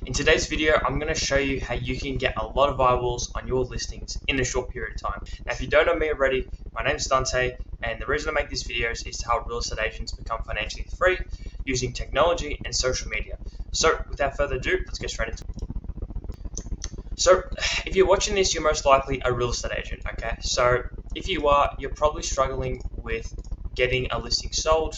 In today's video, I'm going to show you how you can get a lot of eyeballs on your listings in a short period of time. Now, if you don't know me already, my name is Dante, and the reason I make these videos is to help real estate agents become financially free using technology and social media. So, without further ado, let's get straight into it. So, if you're watching this, you're most likely a real estate agent, okay? So, if you are, you're probably struggling with getting a listing sold,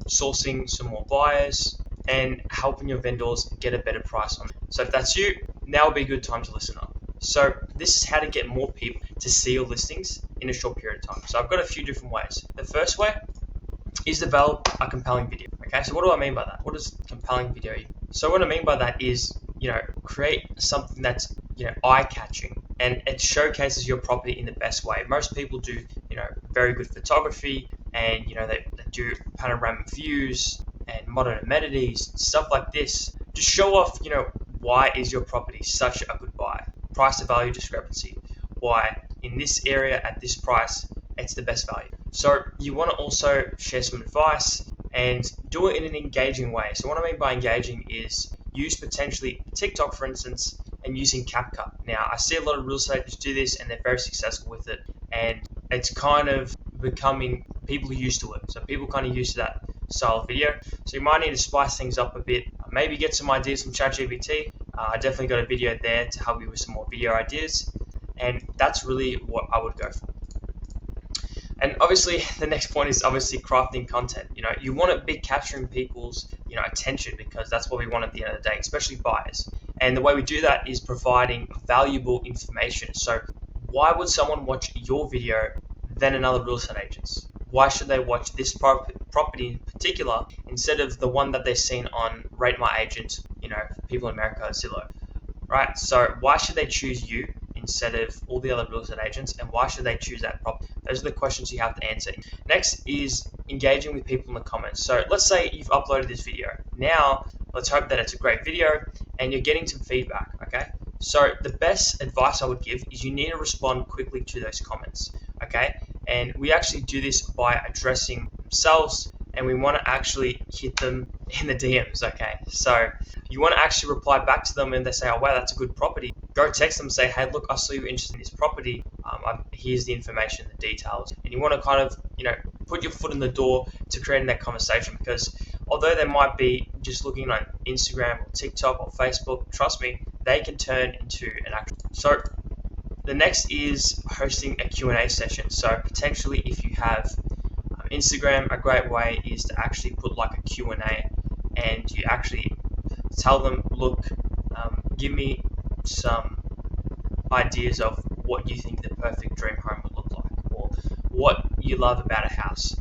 sourcing some more buyers, and helping your vendors get a better price on it. So if that's you, now would be a good time to listen up. So this is how to get more people to see your listings in a short period of time. So I've got a few different ways. The first way is develop a compelling video. Okay, so what do I mean by that? What does compelling video mean? So what I mean by that is, create something that's, eye-catching, and it showcases your property in the best way. Most people do, very good photography, and they do panoramic views and modern amenities, stuff like this. Just show off, why is your property such a good buy? Price to value discrepancy. Why in this area at this price, it's the best value. So you want to also share some advice and do it in an engaging way. So what I mean by engaging is use potentially TikTok, for instance, and using CapCut. Now, I see a lot of real estate agents do this and they're very successful with it. And it's kind of becoming, people are used to it. So people kind of used to that style of video. So you might need to spice things up a bit. Maybe get some ideas from ChatGPT. I definitely got a video there to help you with some more video ideas. And that's really what I would go for. And obviously, the next point is obviously crafting content. You want to be capturing people's, attention, because that's what we want at the end of the day, especially buyers. And the way we do that is providing valuable information. So why would someone watch your video than another real estate agent's? Why should they watch this property in particular instead of the one that they've seen on Rate My Agent, for people in America, Zillow, right? So why should they choose you instead of all the other real estate agents, and why should they choose that property? Those are the questions you have to answer. Next is engaging with people in the comments. So let's say you've uploaded this video. Now, let's hope that it's a great video and you're getting some feedback, okay? So the best advice I would give is you need to respond quickly to those comments, okay? And we actually do this by addressing themselves, and we want to actually hit them in the DMs, okay? So you want to actually reply back to them and they say, oh, wow, that's a good property. Go text them and say, hey, look, I saw you interested in this property. Here's the information, the details. And you want to kind of, put your foot in the door to creating that conversation, because although they might be just looking on Instagram or TikTok or Facebook, trust me, they can turn into an actual. So the next is hosting a Q&A session. So potentially if you have Instagram, a great way is to actually put like a Q&A, and you actually tell them, look, give me some ideas of what you think the perfect dream home would look like, or what you love about a house.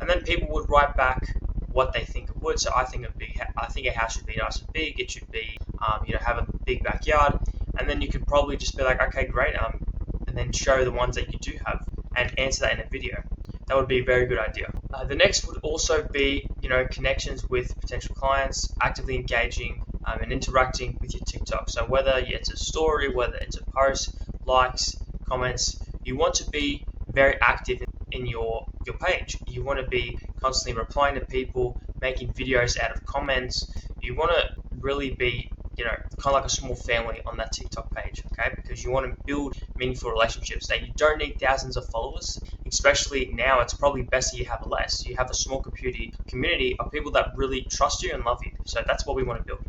And then people would write back what they think it would. So I think a house should be nice and big. It should be, have a big backyard. And then you could probably just be like, okay, great. And then show the ones that you do have and answer that in a video. That would be a very good idea. The next would also be, connections with potential clients, actively engaging and interacting with your TikTok. So whether it's a story, whether it's a post, likes, comments, you want to be very active in your page. You want to be constantly replying to people, making videos out of comments. You want to really be, kind of like a small family on that TikTok page, okay? Because you want to build meaningful relationships. Now, you don't need thousands of followers, especially now. It's probably best that you have less. You have a small community of people that really trust you and love you. So that's what we want to build.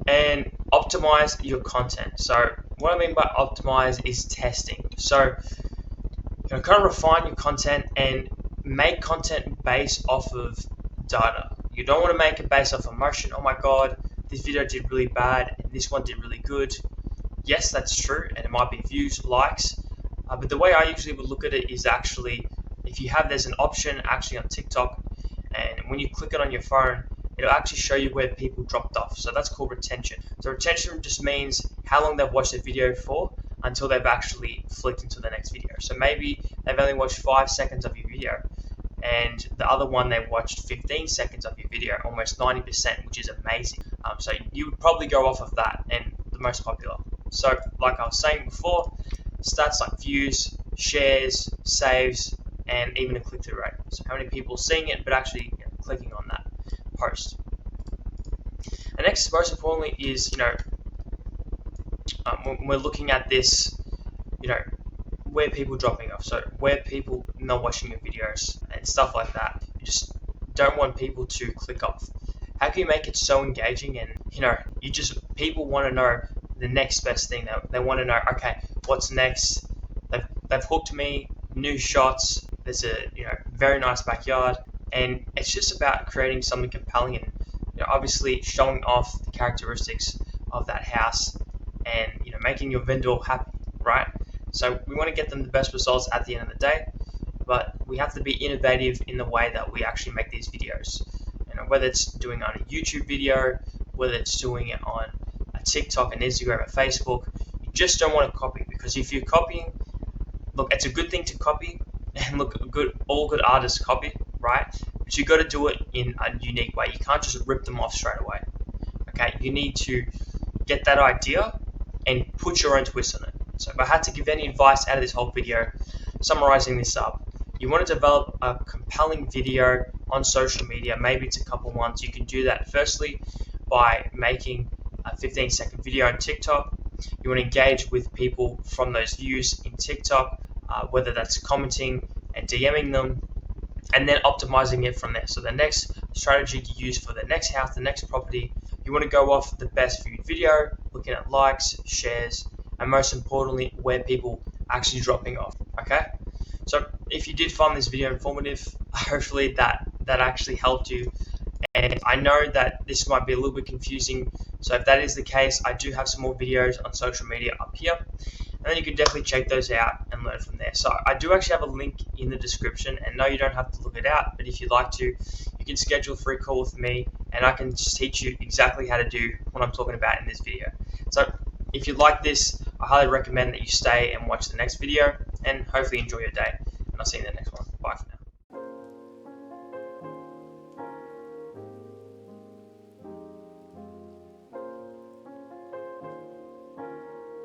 And optimize your content. So what I mean by optimize is testing. So kind of refine your content and make content based off of data. You don't want to make it based off emotion. Oh my God, this video did really bad and this one did really good. Yes, that's true, and it might be views, likes, but the way I usually would look at it is actually, if there's an option actually on TikTok, and when you click it on your phone, it'll actually show you where people dropped off. So that's called retention. So retention just means how long they've watched the video for until they've actually flicked into the next video. So maybe they've only watched 5 seconds of your video, and the other one they watched 15 seconds of your video, almost 90%, which is amazing. So you would probably go off of that and the most popular. So like I was saying before, stats like views, shares, saves, and even a click-through rate. So how many people are seeing it but actually clicking on that post. And next, most importantly, is when we're looking at this, where people dropping off. So where people not watching your videos and stuff like that. You just don't want people to click off. How can you make it so engaging? And people want to know the next best thing. They want to know, okay, what's next? They've hooked me. New shots. There's a very nice backyard, and it's just about creating something compelling and obviously showing off the characteristics of that house, and making your vendor happy, right? So we want to get them the best results at the end of the day, but we have to be innovative in the way that we actually make these videos. Whether it's doing on a YouTube video, whether it's doing it on a TikTok, an Instagram, a Facebook, you just don't want to copy, because if you're copying, look, it's a good thing to copy, and look, all good artists copy, right? But you got to do it in a unique way. You can't just rip them off straight away. Okay, you need to get that idea and put your own twist on it. So if I had to give any advice out of this whole video, summarizing this up, you want to develop a compelling video on social media. Maybe it's a couple months. You can do that firstly by making a 15-second video on TikTok. You want to engage with people from those views in TikTok, whether that's commenting and DMing them, and then optimizing it from there. So the next strategy to use for the next house, the next property, you want to go off the best viewed video, looking at likes, shares, and most importantly, where people actually dropping off. Okay, so if you did find this video informative, hopefully that actually helped you. And I know that this might be a little bit confusing, so if that is the case, I do have some more videos on social media up here, and then you can definitely check those out and learn from there. So I do actually have a link in the description, and no, you don't have to look it out, but if you'd like to, you can schedule a free call with me, and I can just teach you exactly how to do what I'm talking about in this video. So if you like this, I highly recommend that you stay and watch the next video, and hopefully enjoy your day, and I'll see you in the next one.